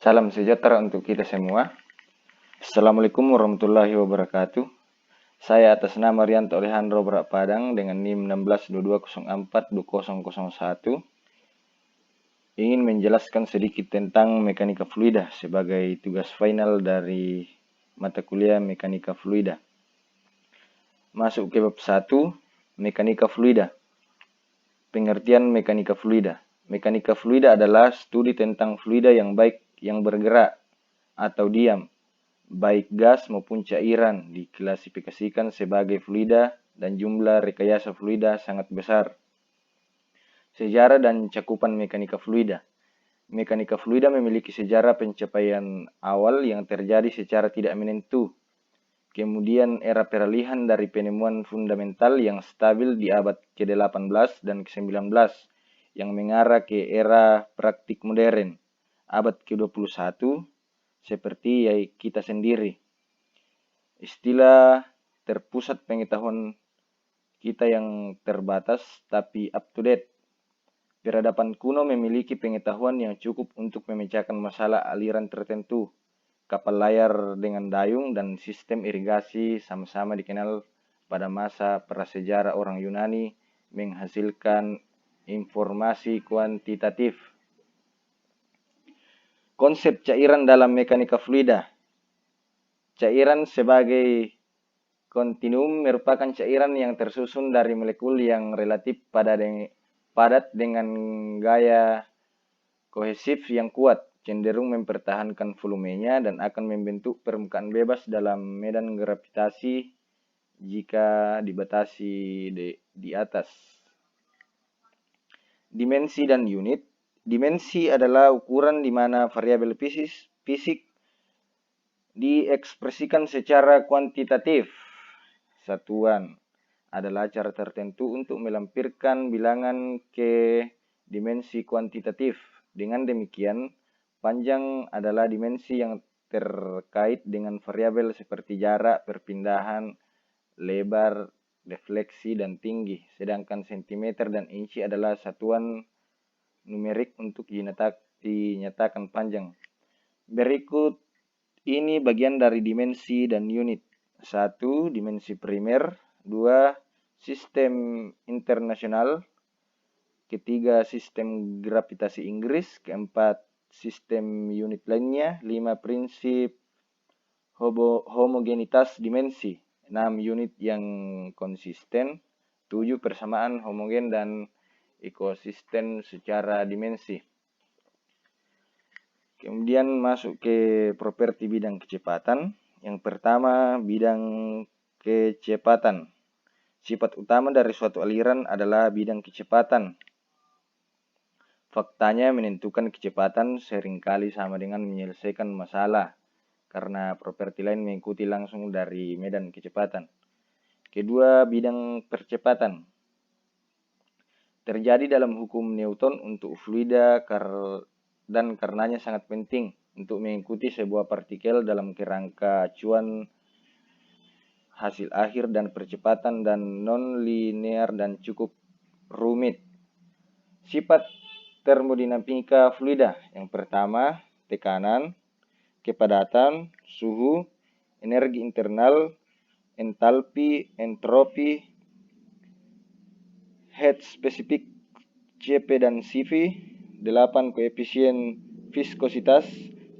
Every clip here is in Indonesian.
Salam sejahtera untuk kita semua. Assalamualaikum warahmatullahi wabarakatuh. Saya atas nama Rianto Alejandro Brak Padang dengan NIM 1622042001 ingin menjelaskan sedikit tentang mekanika fluida sebagai tugas final dari mata kuliah mekanika fluida. Masuk ke bab 1, mekanika fluida. Pengertian mekanika fluida. Mekanika fluida adalah studi tentang fluida yang baik yang bergerak atau diam, baik gas maupun cairan, diklasifikasikan sebagai fluida dan jumlah rekayasa fluida sangat besar. Sejarah dan cakupan mekanika fluida. Mekanika fluida memiliki sejarah pencapaian awal yang terjadi secara tidak menentu. Kemudian era peralihan dari penemuan fundamental yang stabil di abad ke-18 dan ke-19 yang mengarah ke era praktik modern, abad ke-21, seperti kita sendiri. Istilah terpusat pengetahuan kita yang terbatas tapi up to date. Peradaban kuno memiliki pengetahuan yang cukup untuk memecahkan masalah aliran tertentu. Kapal layar dengan dayung dan sistem irigasi sama-sama dikenal pada masa prasejarah orang Yunani menghasilkan informasi kuantitatif. Konsep cairan dalam mekanika fluida. Cairan sebagai kontinuum merupakan cairan yang tersusun dari molekul yang relatif padat dengan gaya kohesif yang kuat, cenderung mempertahankan volumenya dan akan membentuk permukaan bebas dalam medan gravitasi jika dibatasi di atas. Dimensi dan unit. Dimensi adalah ukuran di mana variabel fisik diekspresikan secara kuantitatif. Satuan adalah cara tertentu untuk melampirkan bilangan ke dimensi kuantitatif. Dengan demikian, panjang adalah dimensi yang terkait dengan variabel seperti jarak, perpindahan, lebar, defleksi, dan tinggi. Sedangkan sentimeter dan inci adalah satuan numerik untuk dinyatakan panjang. Berikut ini bagian dari dimensi dan unit. 1. Dimensi primer. 2. Sistem internasional. 3. Sistem gravitasi Inggris. 4. Sistem unit lainnya. 5. Prinsip homogenitas dimensi. 6. Unit yang konsisten. 7. Persamaan homogen dan ekosistem secara dimensi. Kemudian masuk ke properti bidang kecepatan. Yang pertama, bidang kecepatan. Sifat utama dari suatu aliran adalah bidang kecepatan. Faktanya menentukan kecepatan seringkali sama dengan menyelesaikan masalah, karena properti lain mengikuti langsung dari medan kecepatan. Kedua, bidang percepatan. Terjadi dalam hukum Newton untuk fluida dan karenanya sangat penting untuk mengikuti sebuah partikel dalam kerangka acuan hasil akhir dan percepatan dan non-linear dan cukup rumit. Sifat termodinamika fluida. Yang pertama, tekanan, kepadatan, suhu, energi internal, entalpi, entropi, heat spesifik, Cp dan Cv, 8 koefisien viskositas,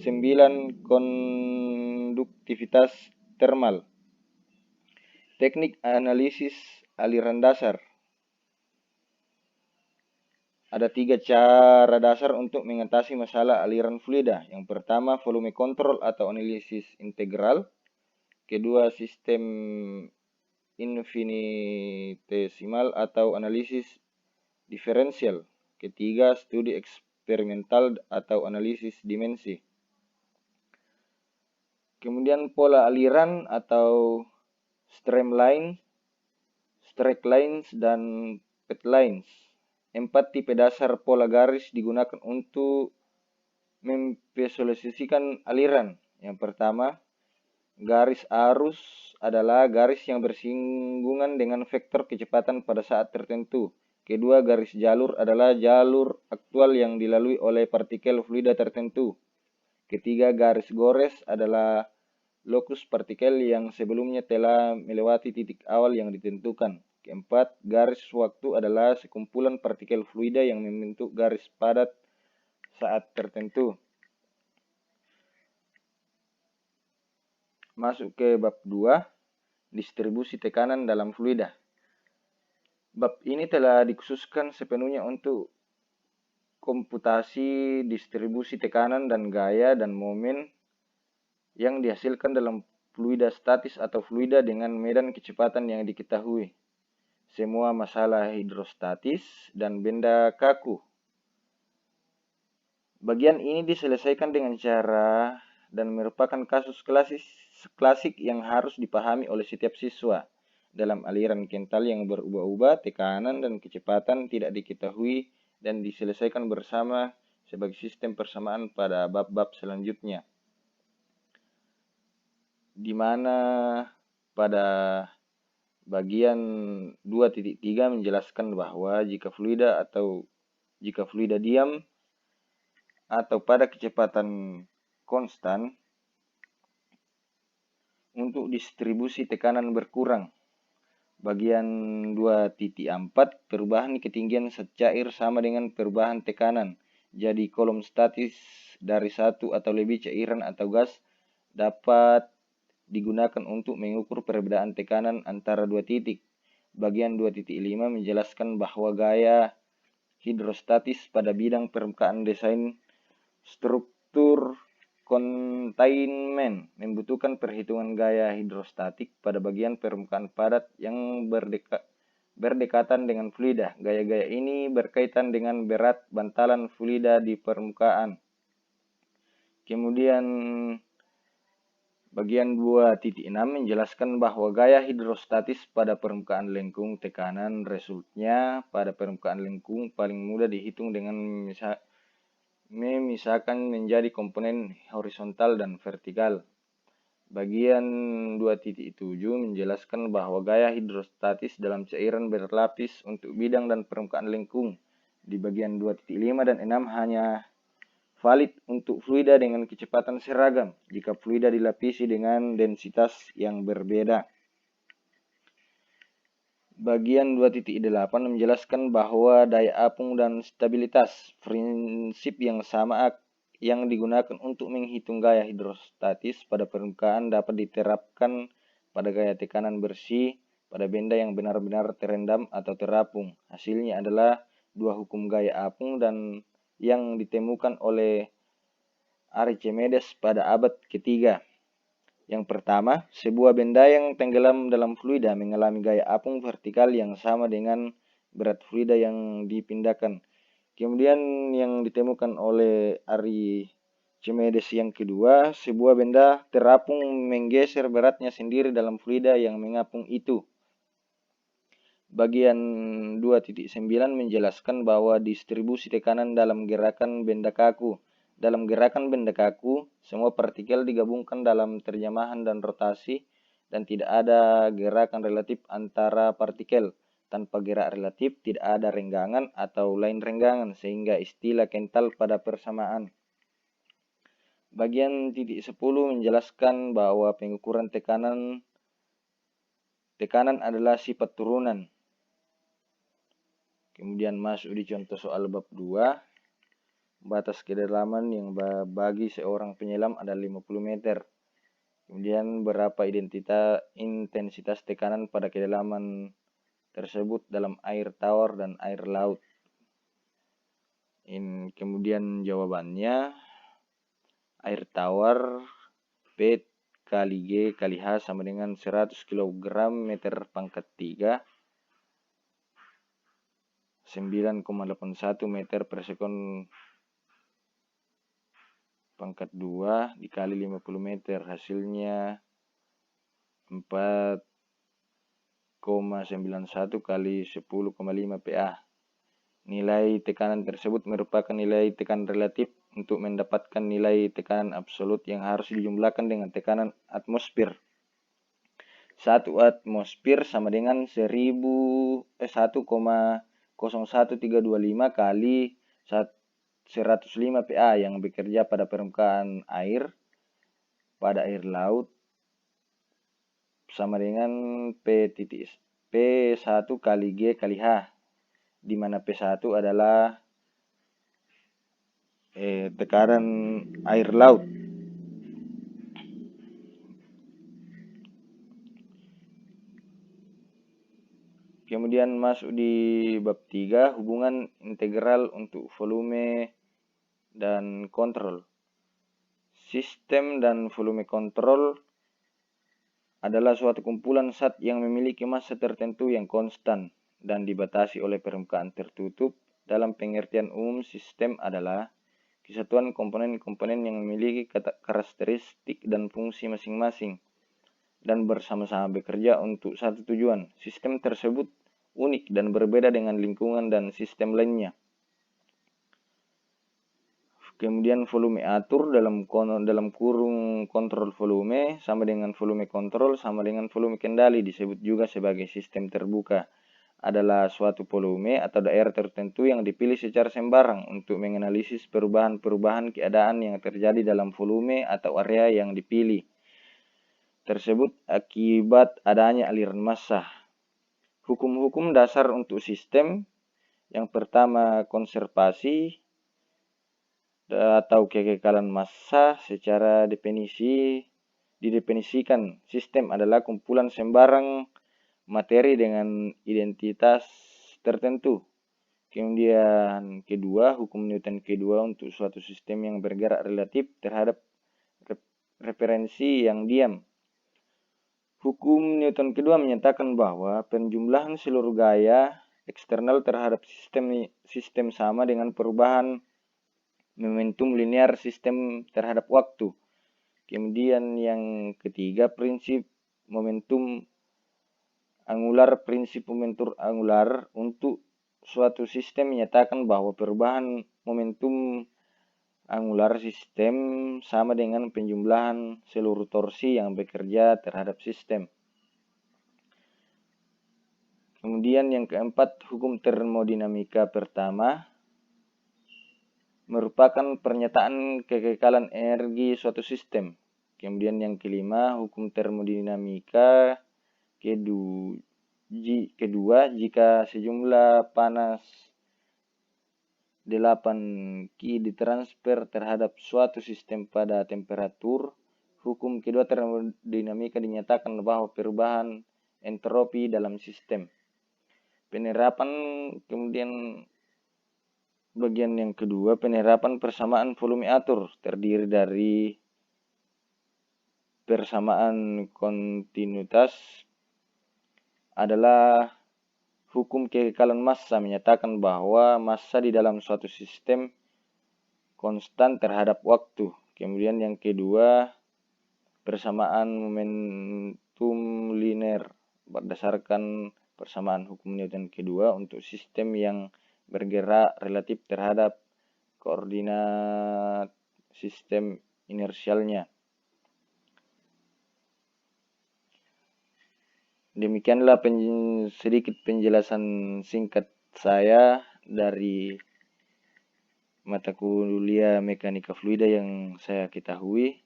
9 konduktivitas termal. Teknik analisis aliran dasar. Ada 3 cara dasar untuk mengatasi masalah aliran fluida. Yang pertama, volume kontrol atau analisis integral. Kedua, sistem infinitesimal atau analisis diferensial. Ketiga, studi eksperimental atau analisis dimensi. Kemudian pola aliran atau streamline, straight lines, dan path lines. 4 tipe dasar pola garis digunakan untuk memvisualisasikan aliran. Yang pertama, garis arus adalah garis yang bersinggungan dengan vektor kecepatan pada saat tertentu. Kedua, garis jalur adalah jalur aktual yang dilalui oleh partikel fluida tertentu. Ketiga, garis gores adalah lokus partikel yang sebelumnya telah melewati titik awal yang ditentukan. Keempat, garis waktu adalah sekumpulan partikel fluida yang membentuk garis padat saat tertentu. Masuk ke bab 2, distribusi tekanan dalam fluida. Bab ini telah dikhususkan sepenuhnya untuk komputasi distribusi tekanan dan gaya dan momen yang dihasilkan dalam fluida statis atau fluida dengan medan kecepatan yang diketahui. Semua masalah hidrostatis dan benda kaku. Bagian ini diselesaikan dengan cara dan merupakan kasus klasik yang harus dipahami oleh setiap siswa. Dalam aliran kental yang berubah-ubah, tekanan dan kecepatan tidak diketahui dan diselesaikan bersama sebagai sistem persamaan pada bab-bab selanjutnya. Di mana pada bagian 2.3 menjelaskan bahwa jika fluida diam atau pada kecepatan konstan, untuk distribusi tekanan berkurang. Bagian 2.4, perubahan ketinggian zat cair sama dengan perubahan tekanan. Jadi kolom statis dari satu atau lebih cairan atau gas dapat digunakan untuk mengukur perbedaan tekanan antara dua titik. Bagian 2.5 menjelaskan bahwa gaya hidrostatis pada bidang permukaan desain struktur containment membutuhkan perhitungan gaya hidrostatik pada bagian permukaan padat yang berdekatan dengan fluida. Gaya-gaya ini berkaitan dengan berat bantalan fluida di permukaan. Kemudian bagian 2.6 menjelaskan bahwa gaya hidrostatis pada permukaan lengkung tekanan resultnya pada permukaan lengkung paling mudah dihitung dengan memisahkan menjadi komponen horizontal dan vertikal. Bagian 2.7 menjelaskan bahwa gaya hidrostatis dalam cairan berlapis untuk bidang dan permukaan lengkung. Di bagian 2.5 dan 6 hanya valid untuk fluida dengan kecepatan seragam jika fluida dilapisi dengan densitas yang berbeda. Bagian 2.8 menjelaskan bahwa daya apung dan stabilitas, prinsip yang sama yang digunakan untuk menghitung gaya hidrostatis pada permukaan dapat diterapkan pada gaya tekanan bersih pada benda yang benar-benar terendam atau terapung. Hasilnya adalah dua hukum gaya apung dan yang ditemukan oleh Archimedes pada abad ketiga. Yang pertama, sebuah benda yang tenggelam dalam fluida mengalami gaya apung vertikal yang sama dengan berat fluida yang dipindahkan. Kemudian yang ditemukan oleh Archimedes yang kedua, sebuah benda terapung menggeser beratnya sendiri dalam fluida yang mengapung itu. Bagian 2.9 menjelaskan bahwa distribusi tekanan dalam gerakan benda kaku. Dalam gerakan benda kaku, semua partikel digabungkan dalam terjemahan dan rotasi dan tidak ada gerakan relatif antara partikel. Tanpa gerak relatif tidak ada renggangan atau lain renggangan sehingga istilah kental pada persamaan. Bagian 10 menjelaskan bahwa pengukuran tekanan adalah sifat turunan. Kemudian masuk di contoh soal bab 2. Batas kedalaman yang bagi seorang penyelam adalah 50 meter. Kemudian berapa intensitas tekanan pada kedalaman tersebut dalam air tawar dan air laut. Kemudian jawabannya, air tawar P kali G kali H sama dengan 100 kg meter pangkat 3. 9,81 meter per sekon pangkat 2 dikali 50 meter, hasilnya 4,91 kali 10,5 PA. Nilai tekanan tersebut merupakan nilai tekanan relatif untuk mendapatkan nilai tekanan absolut yang harus dijumlahkan dengan tekanan atmosfer. 1 atmosfer sama dengan 1,01325 kali 105 PA yang bekerja pada permukaan air, pada air laut, sama dengan P1 kali G kali H, di mana P1 adalah tekanan air laut. Kemudian masuk di bab 3, hubungan integral untuk volume dan kontrol. Sistem dan volume kontrol adalah suatu kumpulan zat yang memiliki massa tertentu yang konstan dan dibatasi oleh permukaan tertutup. Dalam pengertian umum, sistem adalah kesatuan komponen-komponen yang memiliki karakteristik dan fungsi masing-masing dan bersama-sama bekerja untuk satu tujuan. Sistem tersebut unik dan berbeda dengan lingkungan dan sistem lainnya. Kemudian volume atur dalam kurung kontrol volume sama dengan volume kontrol sama dengan volume kendali, disebut juga sebagai sistem terbuka. Adalah suatu volume atau daerah tertentu yang dipilih secara sembarang untuk menganalisis perubahan-perubahan keadaan yang terjadi dalam volume atau area yang dipilih tersebut akibat adanya aliran massa. Hukum-hukum dasar untuk sistem. Yang pertama, konservasi atau kekekalan massa. Secara didefinisikan sistem adalah kumpulan sembarang materi dengan identitas tertentu. Kemudian kedua, hukum Newton kedua untuk suatu sistem yang bergerak relatif terhadap referensi yang diam. Hukum Newton kedua menyatakan bahwa penjumlahan seluruh gaya eksternal terhadap sistem sama dengan perubahan momentum linear sistem terhadap waktu. Kemudian yang ketiga, prinsip momentum angular. Prinsip momentum angular untuk suatu sistem menyatakan bahwa perubahan momentum angular sistem sama dengan penjumlahan seluruh torsi yang bekerja terhadap sistem. Kemudian yang keempat, hukum termodinamika pertama merupakan pernyataan kekekalan energi suatu sistem. Kemudian yang kelima, hukum termodinamika kedua, jika sejumlah panas 8 K ditransfer terhadap suatu sistem pada temperatur, hukum kedua termodinamika dinyatakan bahwa perubahan entropi dalam sistem. Penerapan, kemudian bagian yang kedua, penerapan persamaan volume atur terdiri dari persamaan kontinuitas adalah hukum kekekalan massa menyatakan bahwa massa di dalam suatu sistem konstan terhadap waktu. Kemudian yang kedua, persamaan momentum linear berdasarkan persamaan hukum Newton kedua untuk sistem yang bergerak relatif terhadap koordinat sistem inersialnya. Demikianlah sedikit penjelasan singkat saya dari mata kuliah mekanika fluida yang saya ketahui.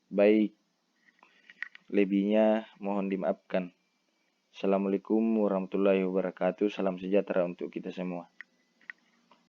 Baik, lebihnya mohon dimaafkan. Assalamualaikum warahmatullahi wabarakatuh. Salam sejahtera untuk kita semua.